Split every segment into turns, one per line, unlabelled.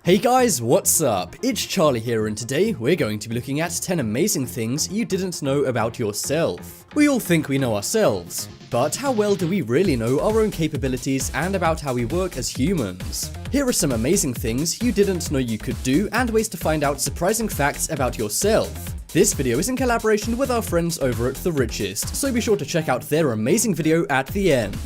Hey guys, what's up? It's Charlie here, and today we're going to be looking at 10 amazing things you didn't know about yourself. We all think we know ourselves, but how well do we really know our own capabilities and about how we work as humans? Here are some amazing things you didn't know you could do and ways to find out surprising facts about yourself. This video is in collaboration with our friends over at The Richest, so be sure to check out their amazing video at the end.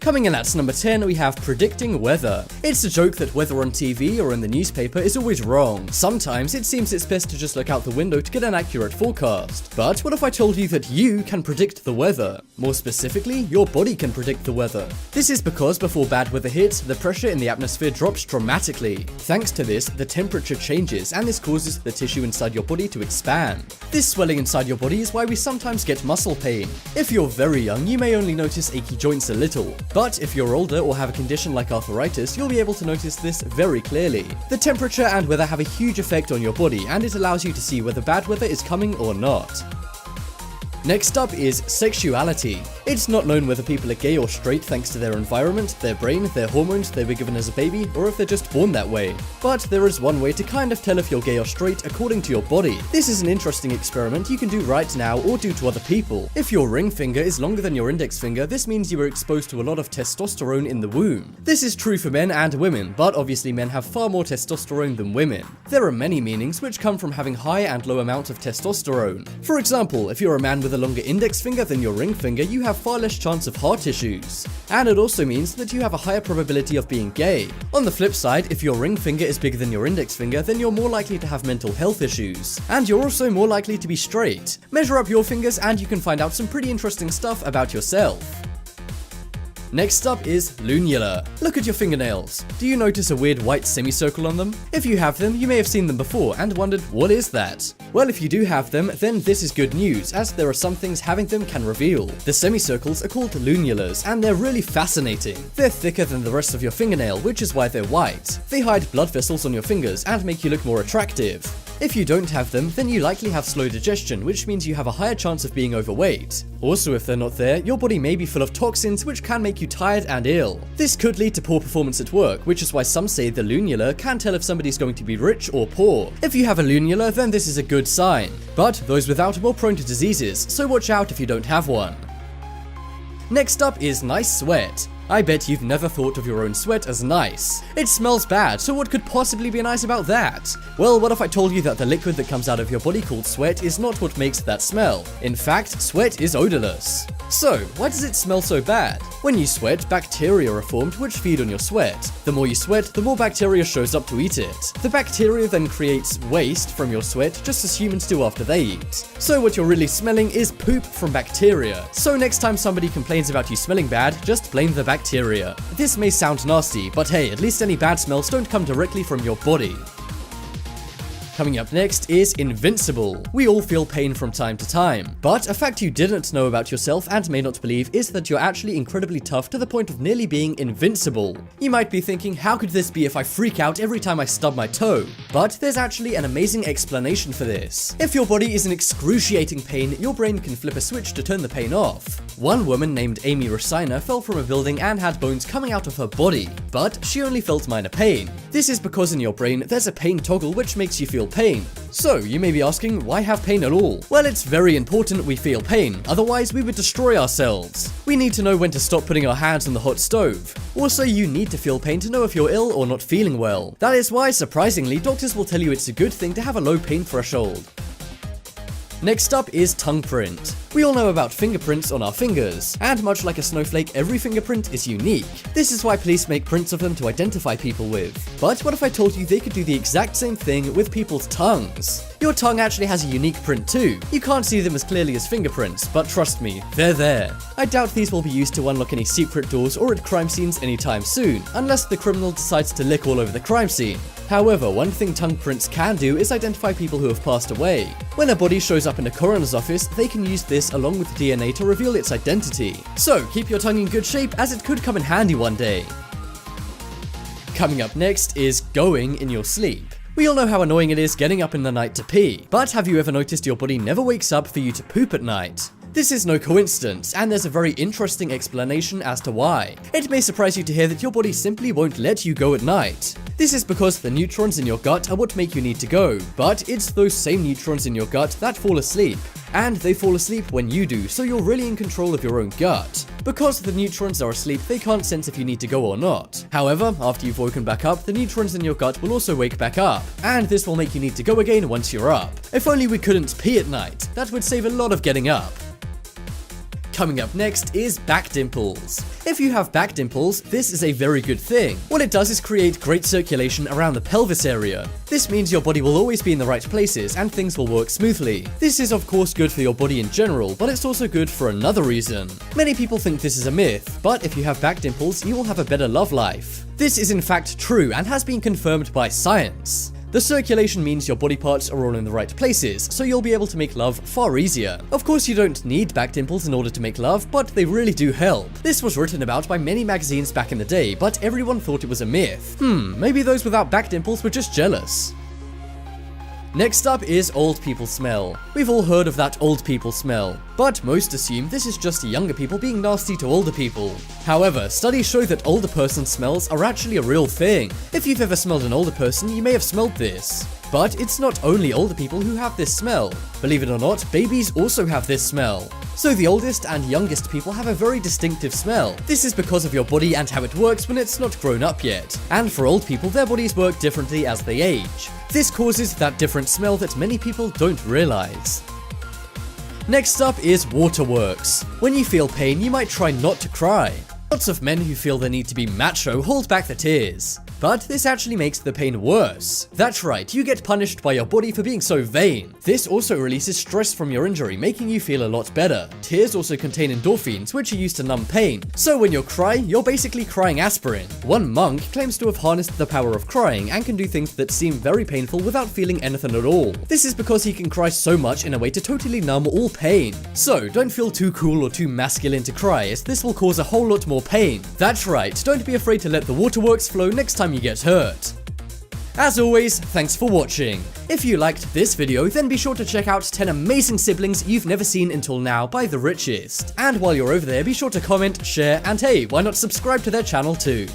Coming in at number 10, we have predicting weather. It's a joke that weather on TV or in the newspaper is always wrong. Sometimes it seems it's best to just look out the window to get an accurate forecast. But what if I told you that you can predict the weather? More specifically, your body can predict the weather. This is because before bad weather hits, the pressure in the atmosphere drops dramatically. Thanks to this, the temperature changes, and this causes the tissue inside your body to expand. This swelling inside your body is why we sometimes get muscle pain. If you're very young, you may only notice achy joints a little. But if you're older or have a condition like arthritis, you'll be able to notice this very clearly. The temperature and weather have a huge effect on your body, and it allows you to see whether bad weather is coming or not. Next up is sexuality. It's not known whether people are gay or straight thanks to their environment, their brain, their hormones they were given as a baby, or if they're just born that way. But there is one way to kind of tell if you're gay or straight according to your body. This is an interesting experiment you can do right now or do to other people. If your ring finger is longer than your index finger, this means you were exposed to a lot of testosterone in the womb. This is true for men and women, but obviously men have far more testosterone than women. There are many meanings which come from having high and low amounts of testosterone. For example, if you're a man with a longer index finger than your ring finger, you have far less chance of heart issues. And it also means that you have a higher probability of being gay. On the flip side, if your ring finger is bigger than your index finger, then you're more likely to have mental health issues. And you're also more likely to be straight. Measure up your fingers and you can find out some pretty interesting stuff about yourself. Next up is lunula. Look at your fingernails. Do you notice a weird white semicircle on them? If you have them, you may have seen them before and wondered, what is that? Well, if you do have them, then this is good news, as there are some things having them can reveal. The semicircles are called lunulas, and they're really fascinating. They're thicker than the rest of your fingernail, which is why they're white. They hide blood vessels on your fingers and make you look more attractive. If you don't have them, then you likely have slow digestion, which means you have a higher chance of being overweight. Also, if they're not there, your body may be full of toxins which can make you tired and ill. This could lead to poor performance at work, which is why some say the lunula can tell if somebody's going to be rich or poor. If you have a lunula, then this is a good sign. But those without are more prone to diseases, so watch out if you don't have one. Next up is nice sweat. I bet you've never thought of your own sweat as nice. It smells bad, so what could possibly be nice about that? Well, what if I told you that the liquid that comes out of your body called sweat is not what makes that smell? In fact, sweat is odorless. So, why does it smell so bad? When you sweat, bacteria are formed which feed on your sweat. The more you sweat, the more bacteria shows up to eat it. The bacteria then creates waste from your sweat, just as humans do after they eat. So what you're really smelling is poop from bacteria. So next time somebody complains about you smelling bad, just blame the bacteria. This may sound nasty, but hey, at least any bad smells don't come directly from your body. Coming up next is invincible. We all feel pain from time to time, but a fact you didn't know about yourself and may not believe is that you're actually incredibly tough to the point of nearly being invincible. You might be thinking, how could this be if I freak out every time I stub my toe? But there's actually an amazing explanation for this. If your body is in excruciating pain, your brain can flip a switch to turn the pain off. One woman named Amy Rosina fell from a building and had bones coming out of her body, but she only felt minor pain. This is because in your brain there's a pain toggle which makes you feel pain. So you may be asking, why have pain at all? Well, it's very important we feel pain, otherwise we would destroy ourselves. We need to know when to stop putting our hands on the hot stove. Also, you need to feel pain to know if you're ill or not feeling well. That is why, surprisingly, doctors will tell you it's a good thing to have a low pain threshold. Next up is tongue print. We all know about fingerprints on our fingers, and much like a snowflake, every fingerprint is unique. This is why police make prints of them to identify people with. But what if I told you they could do the exact same thing with people's tongues? Your tongue actually has a unique print too. You can't see them as clearly as fingerprints, but trust me, they're there. I doubt these will be used to unlock any secret doors or at crime scenes anytime soon, unless the criminal decides to lick all over the crime scene. However, one thing tongue prints can do is identify people who have passed away. When a body shows up in a coroner's office, they can use this along with DNA to reveal its identity. So keep your tongue in good shape, as it could come in handy one day. Coming up next is going in your sleep. We all know how annoying it is getting up in the night to pee, but have you ever noticed your body never wakes up for you to poop at night? This is no coincidence, and there's a very interesting explanation as to why. It may surprise you to hear that your body simply won't let you go at night. This is because the neutrons in your gut are what make you need to go, but it's those same neutrons in your gut that fall asleep. And they fall asleep when you do, so you're really in control of your own gut. Because the neutrons are asleep, they can't sense if you need to go or not. However, after you've woken back up, the neutrons in your gut will also wake back up, and this will make you need to go again once you're up. If only we couldn't pee at night, that would save a lot of getting up. Coming up next is back dimples. If you have back dimples, this is a very good thing. What it does is create great circulation around the pelvis area. This means your body will always be in the right places and things will work smoothly. This is of course good for your body in general, but it's also good for another reason. Many people think this is a myth, but if you have back dimples, you will have a better love life. This is in fact true and has been confirmed by science. The circulation means your body parts are all in the right places, so you'll be able to make love far easier. Of course, you don't need back dimples in order to make love, but they really do help. This was written about by many magazines back in the day, but everyone thought it was a myth. Maybe those without back dimples were just jealous. Next up is old people smell. We've all heard of that old people smell, but most assume this is just younger people being nasty to older people. However, studies show that older person smells are actually a real thing. If you've ever smelled an older person, you may have smelled this. But it's not only older people who have this smell. Believe it or not, babies also have this smell. So the oldest and youngest people have a very distinctive smell. This is because of your body and how it works when it's not grown up yet. And for old people, their bodies work differently as they age. This causes that different smell that many people don't realize. Next up is waterworks. When you feel pain, you might try not to cry. Lots of men who feel the need to be macho hold back the tears. But this actually makes the pain worse. That's right, you get punished by your body for being so vain. This also releases stress from your injury, making you feel a lot better. Tears also contain endorphins, which are used to numb pain. So when you're crying, you're basically crying aspirin. One monk claims to have harnessed the power of crying and can do things that seem very painful without feeling anything at all. This is because he can cry so much in a way to totally numb all pain. So don't feel too cool or too masculine to cry, as this will cause a whole lot more pain. That's right, don't be afraid to let the waterworks flow next time you get hurt. As always, thanks for watching. If you liked this video, then be sure to check out 10 amazing siblings you've never seen until now by The Richest. And while you're over there, be sure to comment, share, and hey, why not subscribe to their channel too?